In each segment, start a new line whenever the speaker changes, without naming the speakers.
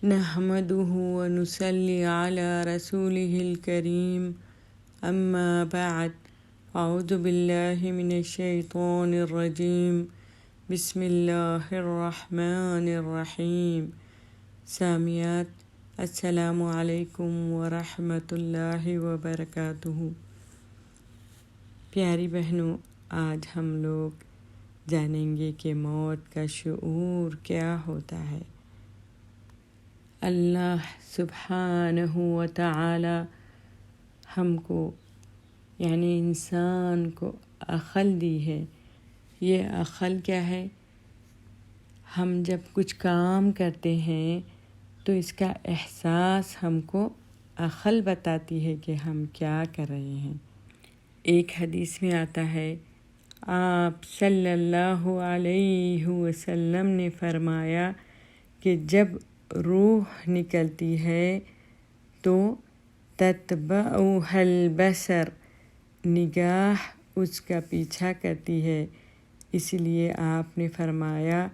نحمده ونصلي على رسوله الكريم اما بعد اعوذ باللہ من الشیطان الرجیم بسم اللہ الرحمن الرحیم۔ سامعات، السلام علیکم ورحمۃ اللہ وبرکاتہ۔ پیاری بہنوں، آج ہم لوگ جانیں گے کہ موت کا شعور کیا ہوتا ہے۔ اللہ سبحانہ و تعالی ہم کو یعنی انسان کو عقل دی ہے۔ یہ عقل کیا ہے؟ ہم جب کچھ کام کرتے ہیں تو اس کا احساس ہم کو عقل بتاتی ہے کہ ہم کیا کر رہے ہیں۔ ایک حدیث میں آتا ہے، آپ صلی اللہ علیہ وسلم نے فرمایا کہ جب روح نکلتی ہے تو تتبعها البصر، نگاہ اس کا پیچھا کرتی ہے۔ اس لیے آپ نے فرمایا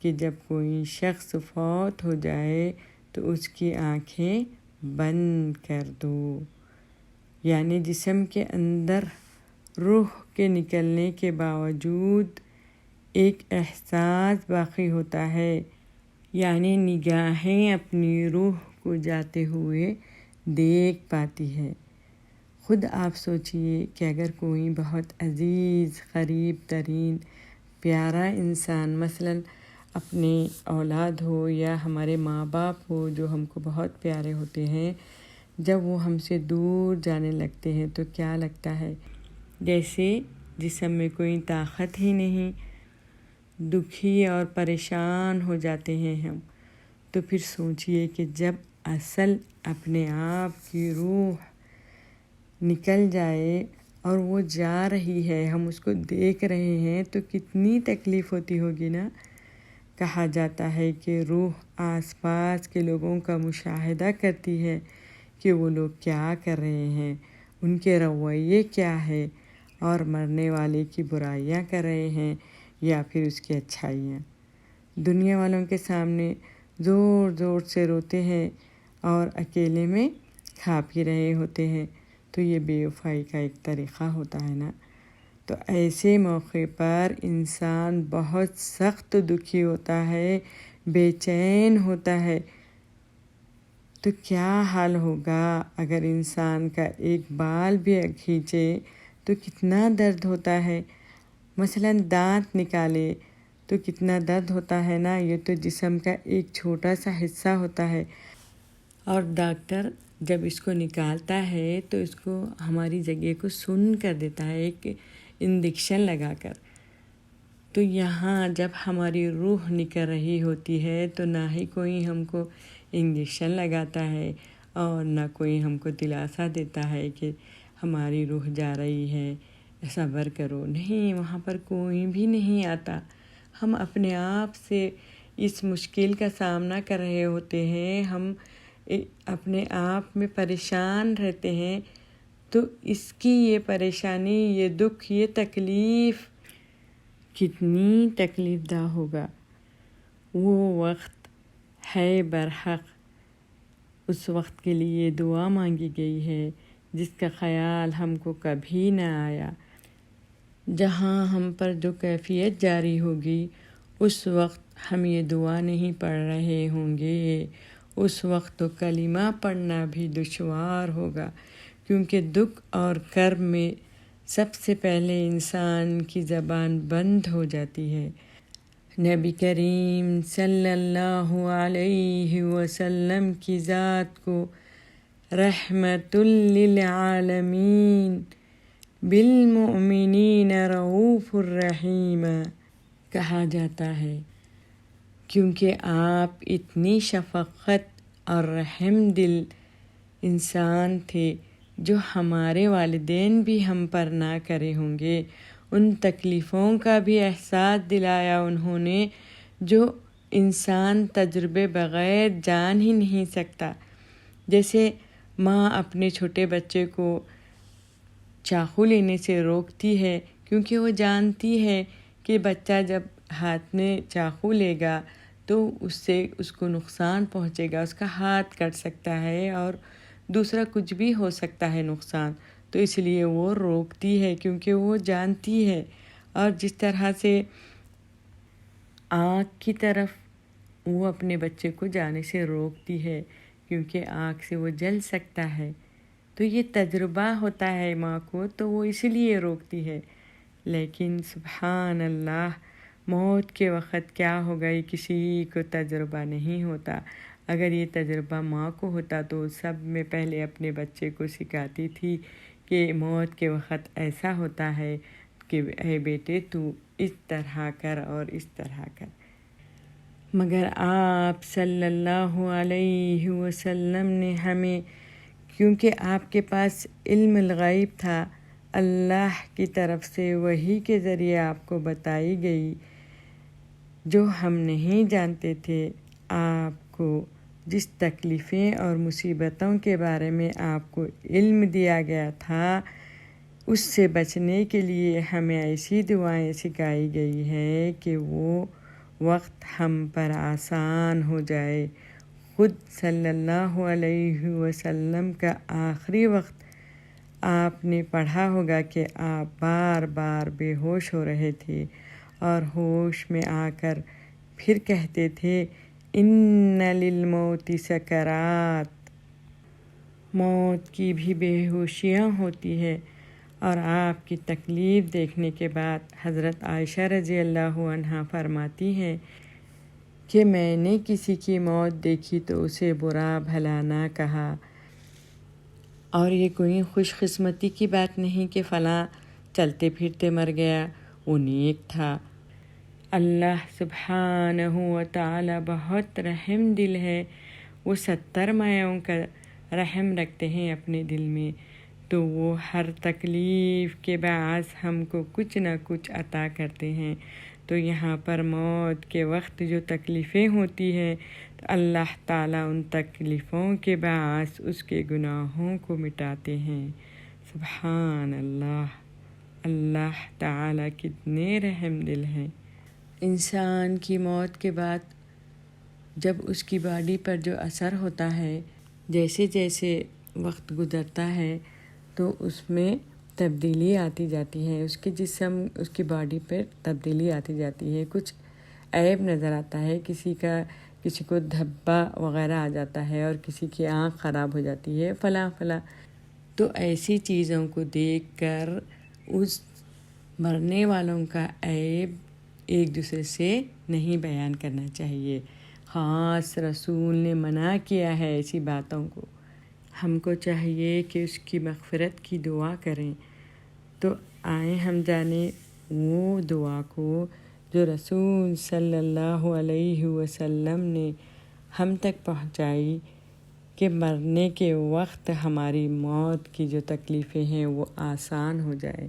کہ جب کوئی شخص فوت ہو جائے تو اس کی آنکھیں بند کر دو۔ یعنی جسم کے اندر روح کے نکلنے کے باوجود ایک احساس باقی ہوتا ہے، یعنی نگاہیں اپنی روح کو جاتے ہوئے دیکھ پاتی ہے۔ خود آپ سوچئے کہ اگر کوئی بہت عزیز، قریب ترین، پیارا انسان مثلاً اپنے اولاد ہو یا ہمارے ماں باپ ہو جو ہم کو بہت پیارے ہوتے ہیں، جب وہ ہم سے دور جانے لگتے ہیں تو کیا لگتا ہے؟ جیسے جسم میں کوئی طاقت ہی نہیں، دکھی اور پریشان ہو جاتے ہیں ہم۔ تو پھر سوچئے کہ جب اصل اپنے آپ کی روح نکل جائے اور وہ جا رہی ہے، ہم اس کو دیکھ رہے ہیں تو کتنی تکلیف ہوتی ہوگی نا۔ کہا جاتا ہے کہ روح آس پاس کے لوگوں کا مشاہدہ کرتی ہے کہ وہ لوگ کیا کر رہے ہیں، ان کے رویے کیا ہے، اور مرنے والے کی برائیاں کر رہے ہیں یا پھر اس کی اچھائیاں۔ دنیا والوں کے سامنے زور زور سے روتے ہیں اور اکیلے میں کھا پی رہے ہوتے ہیں، تو یہ بے وفائی کا ایک طریقہ ہوتا ہے نا۔ تو ایسے موقع پر انسان بہت سخت دکھی ہوتا ہے، بے چین ہوتا ہے۔ تو کیا حال ہوگا اگر انسان کا ایک بال بھی کھینچے تو کتنا درد ہوتا ہے۔ مثلاً دانت نکالے تو کتنا درد ہوتا ہے نا۔ یہ تو جسم کا ایک چھوٹا سا حصہ ہوتا ہے، اور ڈاکٹر جب اس کو نکالتا ہے تو اس کو ہماری جگہ کو سن کر دیتا ہے ایک انجیکشن لگا کر۔ تو یہاں جب ہماری روح نکل رہی ہوتی ہے تو نہ ہی کوئی ہم کو انجیکشن لگاتا ہے اور نہ کوئی ہم کو دلاسا دیتا ہے کہ ہماری روح جا رہی ہے، صبر کرو، نہیں، وہاں پر کوئی بھی نہیں آتا۔ ہم اپنے آپ سے اس مشکل کا سامنا کر رہے ہوتے ہیں، ہم اپنے آپ میں پریشان رہتے ہیں، تو اس کی یہ پریشانی، یہ دکھ، یہ تکلیف کتنی تکلیف دہ ہوگا۔ وہ وقت ہے برحق، اس وقت کے لیے دعا مانگی گئی ہے جس کا خیال ہم کو کبھی نہ آیا۔ جہاں ہم پر جو کیفیت جاری ہوگی اس وقت ہم یہ دعا نہیں پڑھ رہے ہوں گے، اس وقت تو کلمہ پڑھنا بھی دشوار ہوگا، کیونکہ دکھ اور کرب میں سب سے پہلے انسان کی زبان بند ہو جاتی ہے۔ نبی کریم صلی اللہ علیہ وسلم کی ذات کو رحمت للعالمین بالمؤمنین رؤوف الرحیم کہا جاتا ہے، کیونکہ آپ اتنی شفقت اور رحم دل انسان تھے جو ہمارے والدین بھی ہم پر نہ کرے ہوں گے۔ ان تکلیفوں کا بھی احساس دلایا انہوں نے جو انسان تجربے بغیر جان ہی نہیں سکتا۔ جیسے ماں اپنے چھوٹے بچے کو چاقو لینے سے روکتی ہے، کیونکہ وہ جانتی ہے کہ بچہ جب ہاتھ میں چاقو لے گا تو اس سے اس کو نقصان پہنچے گا، اس کا ہاتھ کٹ سکتا ہے اور دوسرا کچھ بھی ہو سکتا ہے نقصان، تو اس لیے وہ روکتی ہے کیونکہ وہ جانتی ہے۔ اور جس طرح سے آنکھ کی طرف وہ اپنے بچے کو جانے سے روکتی ہے کیونکہ آنکھ سے وہ جل سکتا ہے، تو یہ تجربہ ہوتا ہے ماں کو، تو وہ اسی لیے روکتی ہے۔ لیکن سبحان اللہ، موت کے وقت کیا ہوگا یہ کسی کو تجربہ نہیں ہوتا۔ اگر یہ تجربہ ماں کو ہوتا تو سب میں پہلے اپنے بچے کو سکھاتی تھی کہ موت کے وقت ایسا ہوتا ہے کہ اے بیٹے تو اس طرح کر اور اس طرح کر۔ مگر آپ صلی اللہ علیہ وسلم نے ہمیں، کیونکہ آپ کے پاس علم الغیب تھا، اللہ کی طرف سے وحی کے ذریعے آپ کو بتائی گئی جو ہم نہیں جانتے تھے۔ آپ کو جس تکلیفیں اور مصیبتوں کے بارے میں آپ کو علم دیا گیا تھا، اس سے بچنے کے لیے ہمیں ایسی دعائیں سکھائی گئی ہے کہ وہ وقت ہم پر آسان ہو جائے۔ خود صلی اللہ علیہ وسلم کا آخری وقت آپ نے پڑھا ہوگا کہ آپ بار بار بے ہوش ہو رہے تھے اور ہوش میں آ کر پھر کہتے تھے ان للموت سکرات، موت کی بھی بے ہوشیاں ہوتی ہے۔ اور آپ کی تکلیف دیکھنے کے بعد حضرت عائشہ رضی اللہ عنہا فرماتی ہیں کہ میں نے کسی کی موت دیکھی تو اسے برا بھلا نہ کہا، اور یہ کوئی خوش قسمتی کی بات نہیں کہ فلاں چلتے پھرتے مر گیا، وہ نیک تھا۔ اللہ سبحانہ و تعالی بہت رحم دل ہے، وہ 70 مایوں کا رحم رکھتے ہیں اپنے دل میں، تو وہ ہر تکلیف کے باعث ہم کو کچھ نہ کچھ عطا کرتے ہیں۔ تو یہاں پر موت کے وقت جو تکلیفیں ہوتی ہیں تو اللہ تعالیٰ ان تکلیفوں کے باعث اس کے گناہوں کو مٹاتے ہیں۔ سبحان اللہ، اللہ تعالیٰ کتنے رحم دل ہیں۔ انسان کی موت کے بعد جب اس کی باڈی پر جو اثر ہوتا ہے، جیسے جیسے وقت گزرتا ہے تو اس میں تبدیلی آتی جاتی ہے، اس کے جسم، اس کی باڈی پر تبدیلی آتی جاتی ہے، کچھ عیب نظر آتا ہے، کسی کو دھبا وغیرہ آ جاتا ہے اور کسی کی آنکھ خراب ہو جاتی ہے، فلاں فلاں۔ تو ایسی چیزوں کو دیکھ کر اس مرنے والوں کا عیب ایک دوسرے سے نہیں بیان کرنا چاہیے۔ خاص رسول نے منع کیا ہے ایسی باتوں کو۔ ہم کو چاہیے کہ اس کی مغفرت کی دعا کریں۔ تو آئیں ہم جانیں وہ دعا کو جو رسول صلی اللہ علیہ وسلم نے ہم تک پہنچائی کہ مرنے کے وقت ہماری موت کی جو تکلیفیں ہیں وہ آسان ہو جائے۔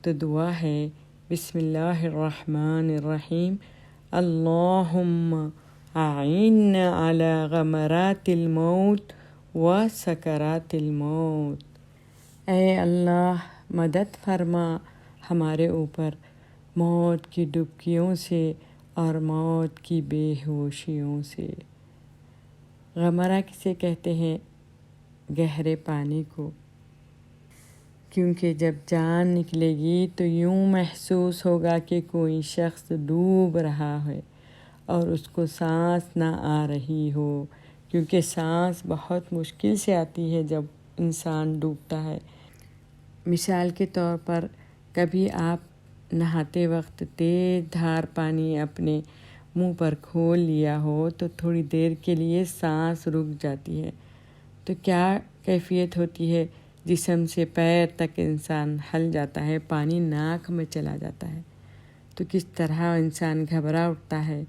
تو دعا ہے بسم اللہ الرحمن الرحیم، اللہم اعنا علی غمرات الموت و سکرات الموت۔ اے اللہ مدد فرما ہمارے اوپر موت کی ڈبکیوں سے اور موت کی بے ہوشیوں سے۔ غمرہ کسے کہتے ہیں؟ گہرے پانی کو، کیونکہ جب جان نکلے گی تو یوں محسوس ہوگا کہ کوئی شخص ڈوب رہا ہے اور اس کو سانس نہ آ رہی ہو، کیونکہ سانس بہت مشکل سے آتی ہے جب انسان ڈوبتا ہے۔ مثال کے طور پر کبھی آپ نہاتے وقت تیز دھار پانی اپنے منہ پر کھول لیا ہو تو تھوڑی دیر کے لیے سانس رک جاتی ہے، تو کیا کیفیت ہوتی ہے؟ جسم سے پیر تک انسان ہل جاتا ہے، پانی ناک میں چلا جاتا ہے، تو کس طرح انسان گھبرا اٹھتا ہے۔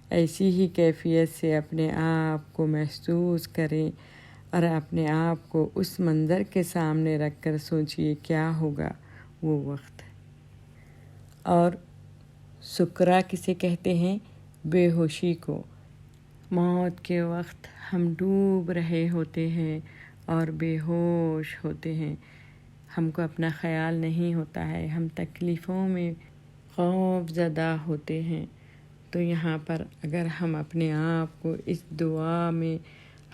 ایسی ہی کیفیت سے اپنے آپ کو محسوس کریں اور اپنے آپ کو اس منظر کے سامنے رکھ کر سوچئے کیا ہوگا وہ وقت۔ اور سکرا کسے کہتے ہیں؟ بے ہوشی کو۔ موت کے وقت ہم ڈوب رہے ہوتے ہیں اور بے ہوش ہوتے ہیں، ہم کو اپنا خیال نہیں ہوتا ہے، ہم تکلیفوں میں خوف زدہ ہوتے ہیں، تو یہاں پر اگر ہم اپنے آپ کو اس دعا میں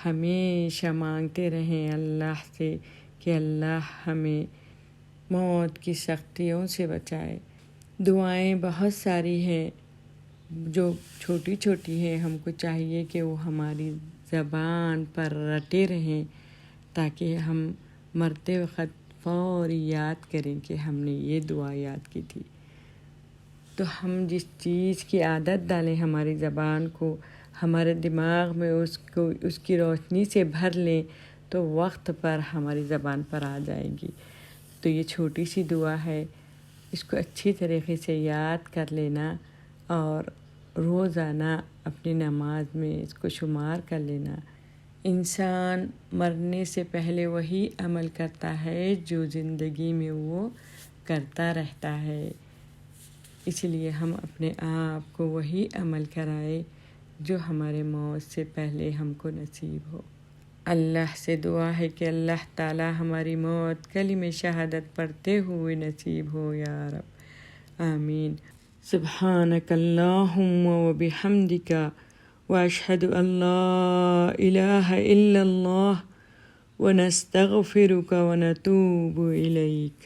ہمیشہ مانگتے رہیں اللہ سے کہ اللہ ہمیں موت کی سختیوں سے بچائے. دعائیں بہت ساری ہیں جو چھوٹی چھوٹی ہیں، ہم کو چاہیے کہ وہ ہماری زبان پر رٹے رہیں تاکہ ہم مرتے وقت فوری یاد کریں کہ ہم نے یہ دعا یاد کی تھی. تو ہم جس چیز کی عادت ڈالیں ہماری زبان کو، ہمارے دماغ میں اس کی روشنی سے بھر لیں تو وقت پر ہماری زبان پر آ جائے گی. تو یہ چھوٹی سی دعا ہے، اس کو اچھی طریقے سے یاد کر لینا اور روزانہ اپنی نماز میں اس کو شمار کر لینا. انسان مرنے سے پہلے وہی عمل کرتا ہے جو زندگی میں وہ کرتا رہتا ہے، اس لیے ہم اپنے آپ کو وہی عمل کرائے جو ہمارے موت سے پہلے ہم کو نصیب ہو. اللہ سے دعا ہے کہ اللہ تعالی ہماری موت کلمہ شہادت پڑھتے ہوئے نصیب ہو یا رب، آمین. سبحانک اللہم و بحمدک واشہد ان لا الہ الا اللہ ونستغفرک ونتوب الیک.